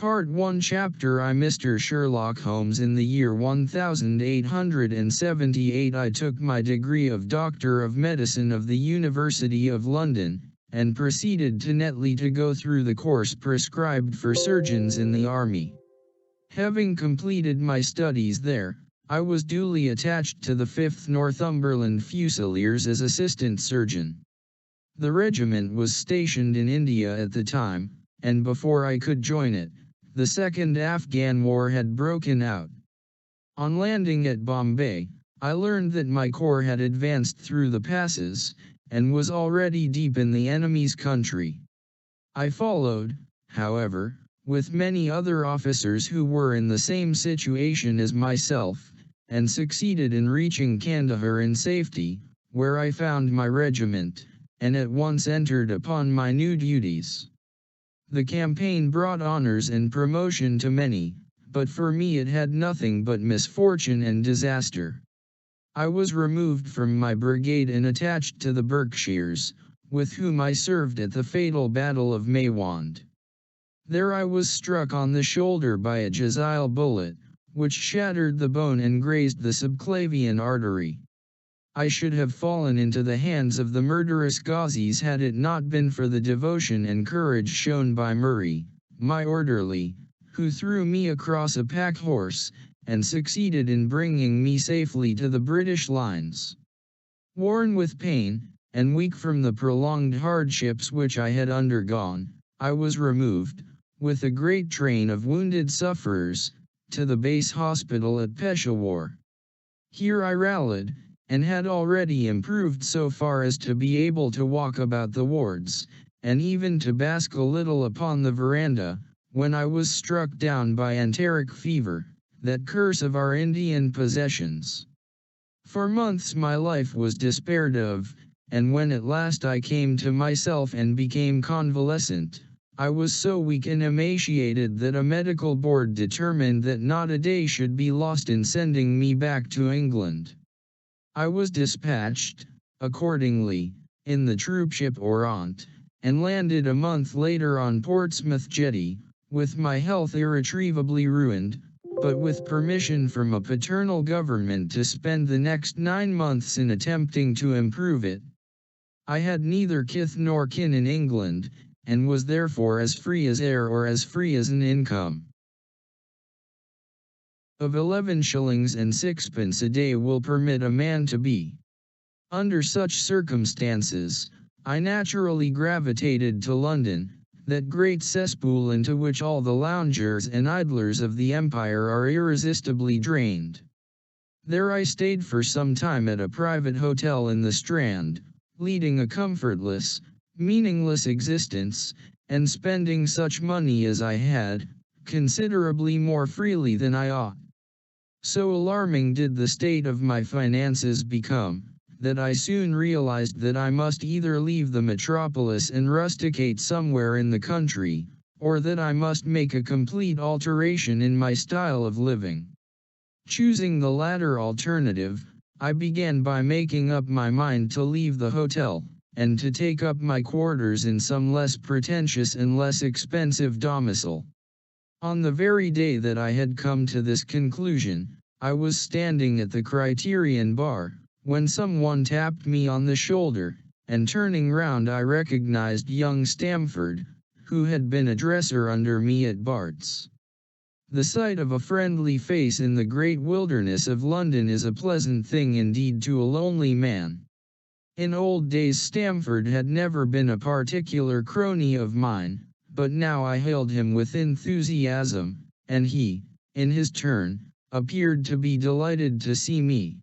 Part 1 Chapter I Mr. Sherlock Holmes. In the year 1878 I took my degree of Doctor of Medicine of the University of London, and proceeded to Netley to go through the course prescribed for surgeons in the army. Having completed my studies there, I was duly attached to the 5th Northumberland Fusiliers as assistant surgeon. The regiment was stationed in India at the time, and before I could join it, the Second Afghan War had broken out. On landing at Bombay, I learned that my corps had advanced through the passes, and was already deep in the enemy's country. I followed, however, with many other officers who were in the same situation as myself, and succeeded in reaching Kandahar in safety, where I found my regiment, and at once entered upon my new duties. The campaign brought honors and promotion to many, but for me it had nothing but misfortune and disaster. I was removed from my brigade and attached to the Berkshires, with whom I served at the fatal Battle of Maiwand. There I was struck on the shoulder by a Jezile bullet, which shattered the bone and grazed the subclavian artery. I should have fallen into the hands of the murderous Ghazis had it not been for the devotion and courage shown by Murray, my orderly, who threw me across a pack horse, and succeeded in bringing me safely to the British lines. Worn with pain, and weak from the prolonged hardships which I had undergone, I was removed, with a great train of wounded sufferers, to the base hospital at Peshawar. Here I rallied, and had already improved so far as to be able to walk about the wards, and even to bask a little upon the veranda, when I was struck down by enteric fever, that curse of our Indian possessions. For months my life was despaired of, and when at last I came to myself and became convalescent, I was so weak and emaciated that a medical board determined that not a day should be lost in sending me back to England. I was dispatched, accordingly, in the troopship Orient, and landed a month later on Portsmouth jetty, with my health irretrievably ruined, but with permission from a paternal government to spend the next 9 months in attempting to improve it. I had neither kith nor kin in England, and was therefore as free as air or as free as an income of 11 shillings and sixpence a day will permit a man to be. Under such circumstances, I naturally gravitated to London, that great cesspool into which all the loungers and idlers of the empire are irresistibly drained. There I stayed for some time at a private hotel in the Strand, leading a comfortless, meaningless existence, and spending such money as I had, considerably more freely than I ought. So alarming did the state of my finances become, that I soon realized that I must either leave the metropolis and rusticate somewhere in the country, or that I must make a complete alteration in my style of living. Choosing the latter alternative, I began by making up my mind to leave the hotel, and to take up my quarters in some less pretentious and less expensive domicile. On the very day that I had come to this conclusion, I was standing at the Criterion bar, when someone tapped me on the shoulder, and turning round I recognized young Stamford, who had been a dresser under me at Bart's. The sight of a friendly face in the great wilderness of London is a pleasant thing indeed to a lonely man. In old days Stamford had never been a particular crony of mine, but now I hailed him with enthusiasm, and he, in his turn, appeared to be delighted to see me.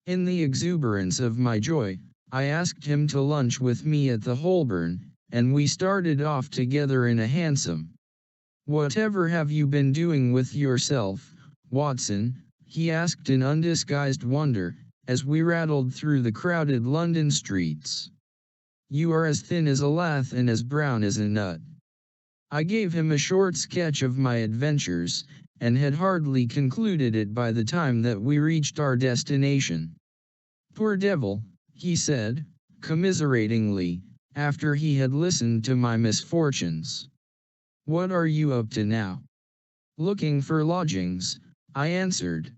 In the exuberance of my joy, I asked him to lunch with me at the Holborn, and we started off together in a hansom. "Whatever have you been doing with yourself, Watson?" he asked in undisguised wonder, as we rattled through the crowded London streets. "You are as thin as a lath and as brown as a nut." I gave him a short sketch of my adventures, and had hardly concluded it by the time that we reached our destination. "Poor devil," he said, commiseratingly, after he had listened to my misfortunes. "What are you up to now?" Looking for lodgings, I answered.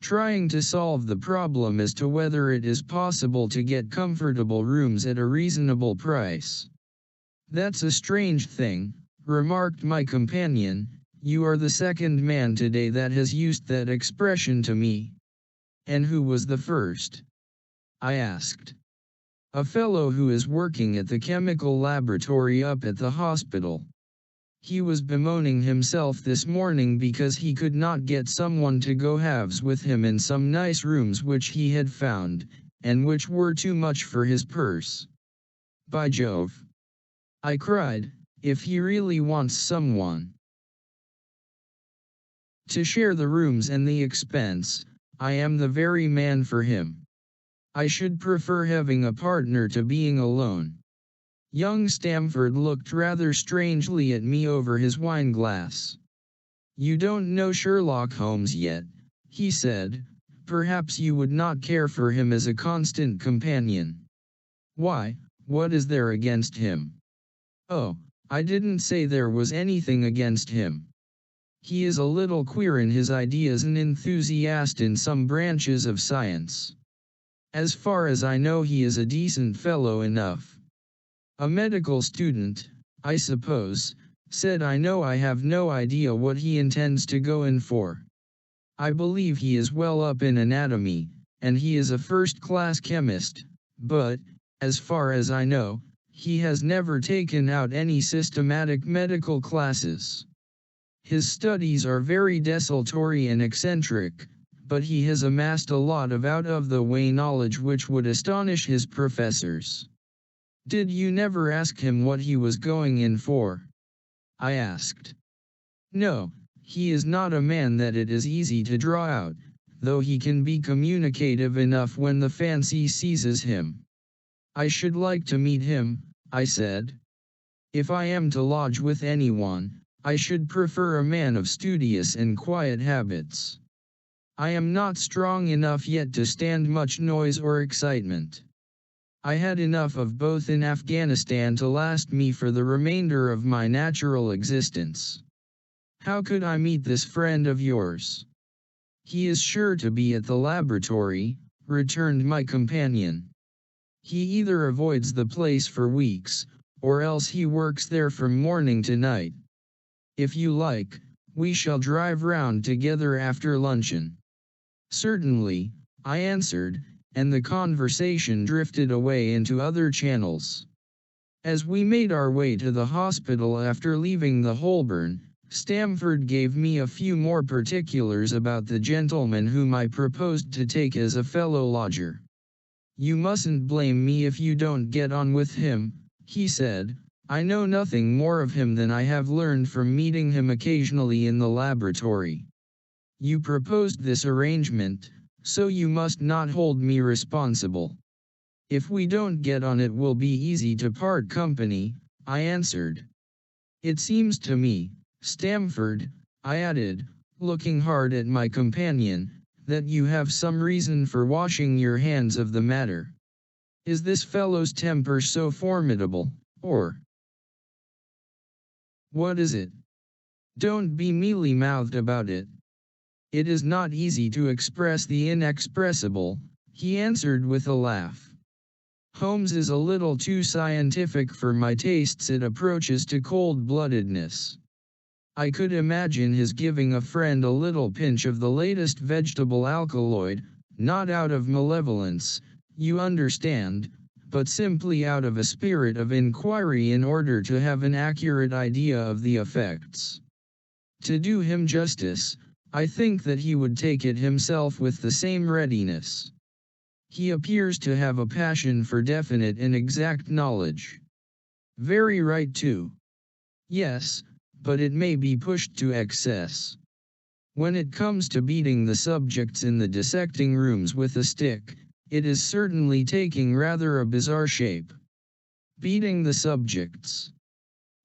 Trying to solve the problem as to whether it is possible to get comfortable rooms at a reasonable price. That's a strange thing, remarked my companion. You are the second man today that has used that expression to me. And who was the first? I asked. A fellow who is working at the chemical laboratory up at the hospital. He was bemoaning himself this morning because he could not get someone to go halves with him in some nice rooms which he had found, and which were too much for his purse. By Jove! I cried, if he really wants someone to share the rooms and the expense, I am the very man for him. I should prefer having a partner to being alone. Young Stamford looked rather strangely at me over his wine-glass. You don't know Sherlock Holmes yet, he said. Perhaps you would not care for him as a constant companion. Why, what is there against him? Oh, I didn't say there was anything against him. He is a little queer in his ideas and enthusiast in some branches of science. As far as I know, he is a decent fellow enough. A medical student, I suppose, said. I know I have no idea what he intends to go in for. I believe he is well up in anatomy, and he is a first-class chemist, but, as far as I know, he has never taken out any systematic medical classes. His studies are very desultory and eccentric, but he has amassed a lot of out-of-the-way knowledge which would astonish his professors. Did you never ask him what he was going in for? I asked. No, he is not a man that it is easy to draw out, though he can be communicative enough when the fancy seizes him. I should like to meet him, I said. If I am to lodge with anyone, I should prefer a man of studious and quiet habits. I am not strong enough yet to stand much noise or excitement. I had enough of both in Afghanistan to last me for the remainder of my natural existence. How could I meet this friend of yours? He is sure to be at the laboratory, returned my companion. He either avoids the place for weeks, or else he works there from morning to night. If you like, we shall drive round together after luncheon. Certainly, I answered, and the conversation drifted away into other channels. As we made our way to the hospital after leaving the Holborn, Stamford gave me a few more particulars about the gentleman whom I proposed to take as a fellow lodger. You mustn't blame me if you don't get on with him, he said. I know nothing more of him than I have learned from meeting him occasionally in the laboratory. You proposed this arrangement, so you must not hold me responsible. If we don't get on, it will be easy to part company, I answered. It seems to me, Stamford, I added, looking hard at my companion, that you have some reason for washing your hands of the matter. Is this fellow's temper so formidable, or what is it? Don't be mealy-mouthed about it. It is not easy to express the inexpressible, he answered with a laugh. Holmes is a little too scientific for my tastes. It approaches to cold-bloodedness. I could imagine his giving a friend a little pinch of the latest vegetable alkaloid, not out of malevolence, you understand, but simply out of a spirit of inquiry in order to have an accurate idea of the effects. To do him justice, I think that he would take it himself with the same readiness. He appears to have a passion for definite and exact knowledge. Very right too. Yes, but it may be pushed to excess. When it comes to beating the subjects in the dissecting rooms with a stick, it is certainly taking rather a bizarre shape. Beating the subjects.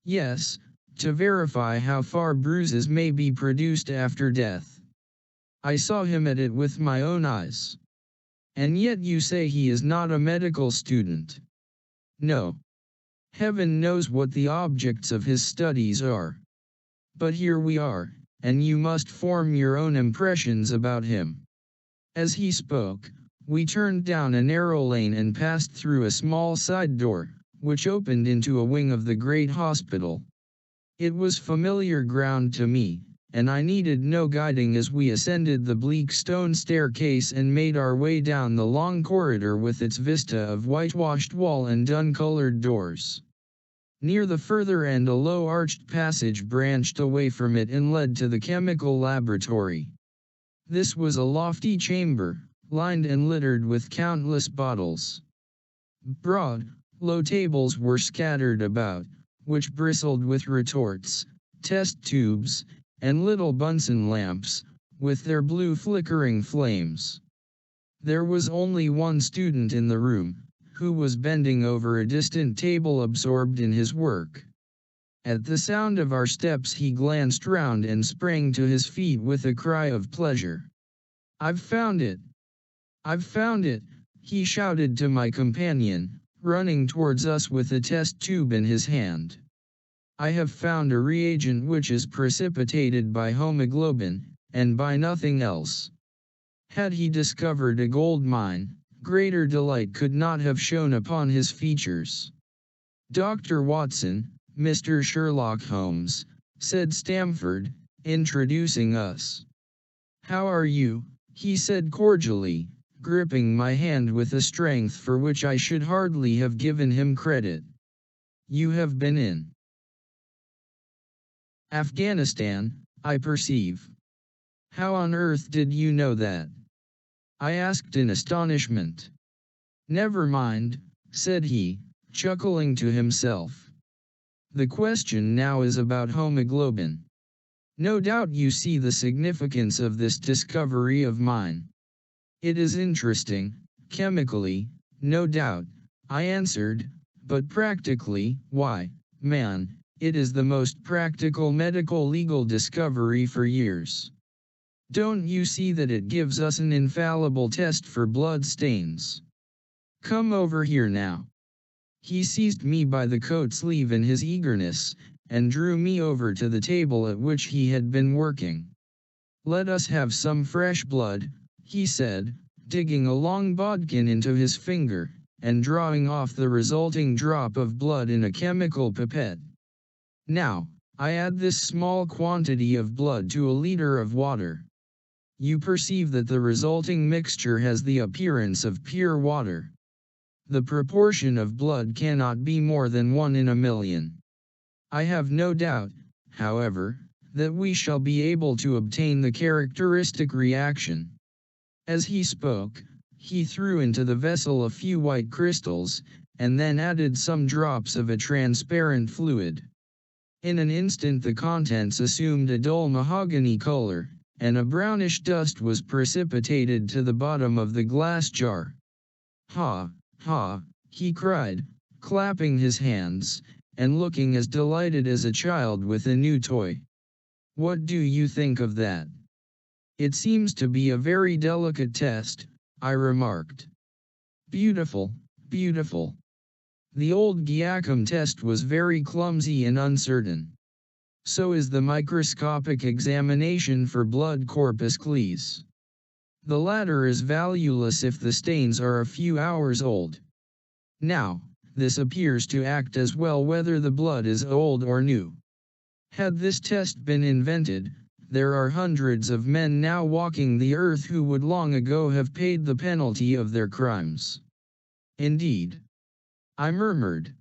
Yes, to verify how far bruises may be produced after death. I saw him at it with my own eyes. And yet you say he is not a medical student. No. Heaven knows what the objects of his studies are. But here we are, and you must form your own impressions about him." As he spoke, we turned down a narrow lane and passed through a small side door, which opened into a wing of the great hospital. It was familiar ground to me, and I needed no guiding as we ascended the bleak stone staircase and made our way down the long corridor with its vista of whitewashed wall and dun-colored doors. Near the further end a low arched passage branched away from it and led to the chemical laboratory. This was a lofty chamber, lined and littered with countless bottles. Broad, low tables were scattered about, which bristled with retorts, test tubes, and little Bunsen lamps, with their blue flickering flames. There was only one student in the room, who was bending over a distant table absorbed in his work. At the sound of our steps he glanced round and sprang to his feet with a cry of pleasure. "I've found it! I've found it!" he shouted to my companion, running towards us with a test tube in his hand. "I have found a reagent which is precipitated by hemoglobin, and by nothing else." Had he discovered a gold mine, greater delight could not have shone upon his features. "Dr. Watson, Mr. Sherlock Holmes," said Stamford, introducing us. "How are you?" he said cordially, gripping my hand with a strength for which I should hardly have given him credit. "You have been in Afghanistan, I perceive. How on earth did you know that?" I asked in astonishment. "Never mind," said he, chuckling to himself. "The question now is about hemoglobin. No doubt you see the significance of this discovery of mine." "It is interesting, chemically, no doubt," I answered, "but practically, why, man, it is the most practical medical legal discovery for years. Don't you see that it gives us an infallible test for blood stains? Come over here now." He seized me by the coat sleeve in his eagerness, and drew me over to the table at which he had been working. "Let us have some fresh blood," he said, digging a long bodkin into his finger, and drawing off the resulting drop of blood in a chemical pipette. "Now, I add this small quantity of blood to a liter of water. You perceive that the resulting mixture has the appearance of pure water. The proportion of blood cannot be more than 1 in a million. I have no doubt, however, that we shall be able to obtain the characteristic reaction." As he spoke, he threw into the vessel a few white crystals, and then added some drops of a transparent fluid. In an instant the contents assumed a dull mahogany color, and a brownish dust was precipitated to the bottom of the glass jar. "Ha, ha," he cried, clapping his hands, and looking as delighted as a child with a new toy. "What do you think of that?" "It seems to be a very delicate test," I remarked. "Beautiful, beautiful. The old Giacomo test was very clumsy and uncertain. So is the microscopic examination for blood corpuscles. The latter is valueless if the stains are a few hours old. Now, this appears to act as well whether the blood is old or new. Had this test been invented, there are hundreds of men now walking the earth who would long ago have paid the penalty of their crimes." "Indeed," I murmured.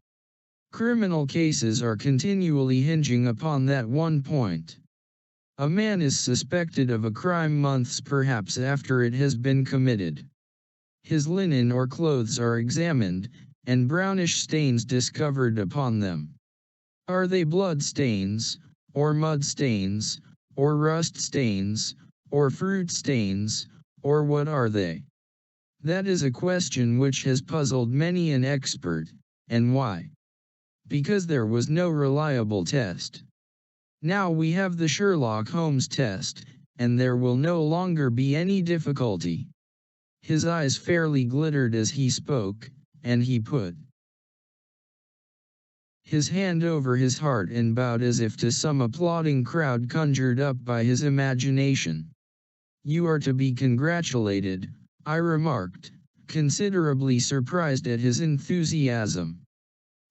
"Criminal cases are continually hinging upon that one point. A man is suspected of a crime months perhaps after it has been committed. His linen or clothes are examined, and brownish stains discovered upon them. Are they blood stains, or mud stains, or rust stains, or fruit stains, or what are they? That is a question which has puzzled many an expert. And why? Because there was no reliable test. Now we have the Sherlock Holmes test, and there will no longer be any difficulty." His eyes fairly glittered as he spoke, and he put his hand over his heart and bowed as if to some applauding crowd conjured up by his imagination. "You are to be congratulated," I remarked, considerably surprised at his enthusiasm.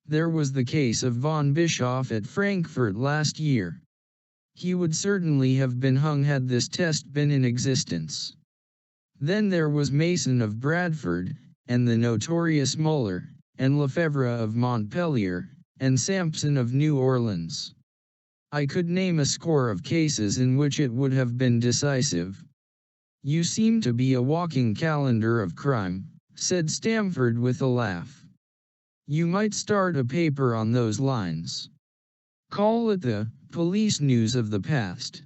"There was the case of von Bischoff at Frankfurt last year. He would certainly have been hung had this test been in existence. Then there was Mason of Bradford, and the notorious Muller, and Lefebvre of Montpellier, and Sampson of New Orleans. I could name a score of cases in which it would have been decisive." "You seem to be a walking calendar of crime," said Stamford with a laugh. "You might start a paper on those lines. Call it the Police News of the Past.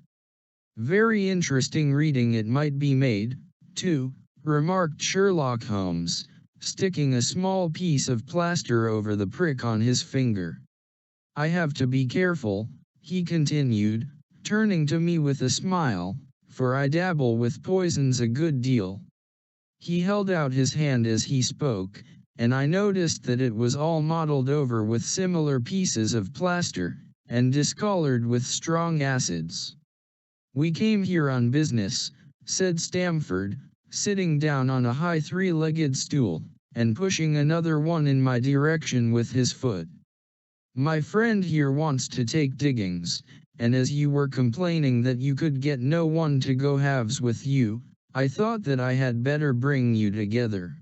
Very interesting reading it might be made, too," remarked Sherlock Holmes, sticking a small piece of plaster over the prick on his finger. "I have to be careful," he continued, turning to me with a smile, "for I dabble with poisons a good deal." He held out his hand as he spoke, and I noticed that it was all mottled over with similar pieces of plaster, and discolored with strong acids. "We came here on business," said Stamford, sitting down on a high three-legged stool, and pushing another one in my direction with his foot. "My friend here wants to take diggings, and as you were complaining that you could get no one to go halves with you, I thought that I had better bring you together."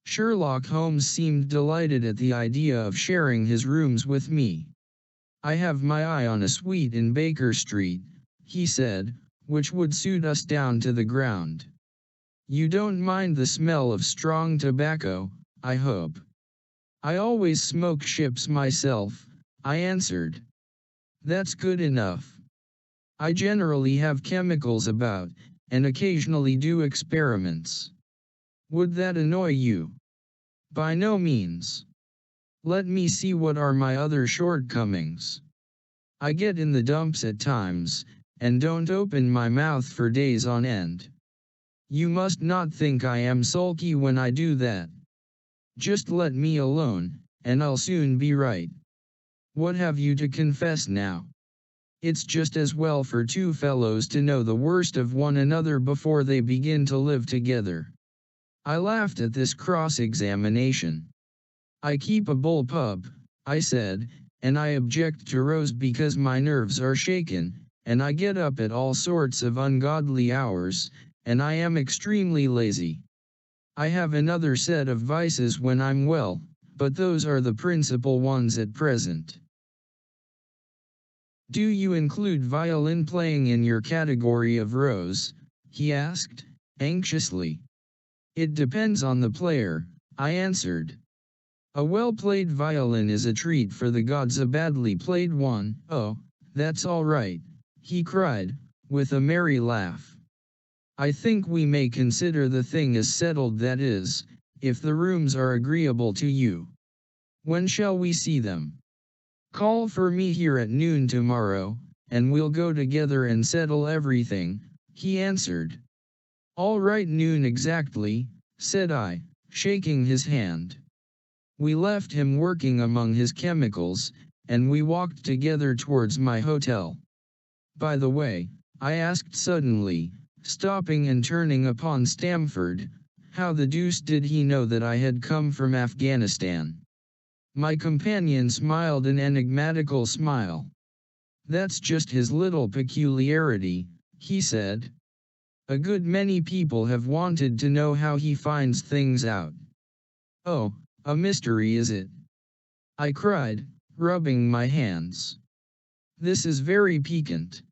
Sherlock Holmes seemed delighted at the idea of sharing his rooms with me. "I have my eye on a suite in Baker Street," he said, "which would suit us down to the ground. You don't mind the smell of strong tobacco, I hope?" "I always smoke ships myself," I answered. "That's good enough. I generally have chemicals about, and occasionally do experiments. Would that annoy you?" "By no means. Let me see, what are my other shortcomings? I get in the dumps at times, and don't open my mouth for days on end. You must not think I am sulky when I do that. Just let me alone, and I'll soon be right. What have you to confess now? It's just as well for two fellows to know the worst of one another before they begin to live together." I laughed at this cross-examination. "I keep a bull pup," I said, "and I object to rows because my nerves are shaken, and I get up at all sorts of ungodly hours, and I am extremely lazy. I have another set of vices when I'm well, but those are the principal ones at present." "Do you include violin playing in your category of rows?" he asked, anxiously. "It depends on the player," I answered. "A well-played violin is a treat for the gods, a badly played one, oh, that's all right," he cried, with a merry laugh. "I think we may consider the thing as settled, that is, if the rooms are agreeable to you. When shall we see them?" "Call for me here at noon tomorrow, and we'll go together and settle everything," he answered. "All right, noon exactly," said I, shaking his hand. We left him working among his chemicals, and we walked together towards my hotel. "By the way," I asked suddenly, stopping and turning upon Stamford, "how the deuce did he know that I had come from Afghanistan?" My companion smiled an enigmatical smile. "That's just his little peculiarity," he said. "A good many people have wanted to know how he finds things out." "Oh, a mystery, is it?" I cried, rubbing my hands. "This is very piquant.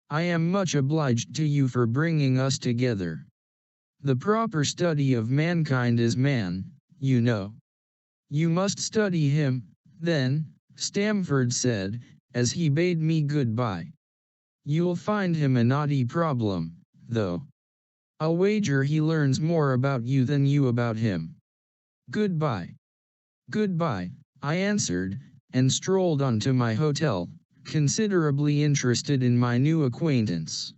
I am much obliged to you for bringing us together. The proper study of mankind is man, you know." "You must study him, then," Stamford said, as he bade me good-bye. "You'll find him a knotty problem, though. I'll wager he learns more about you than you about him. Goodbye." "Goodbye," I answered, and strolled on to my hotel, considerably interested in my new acquaintance.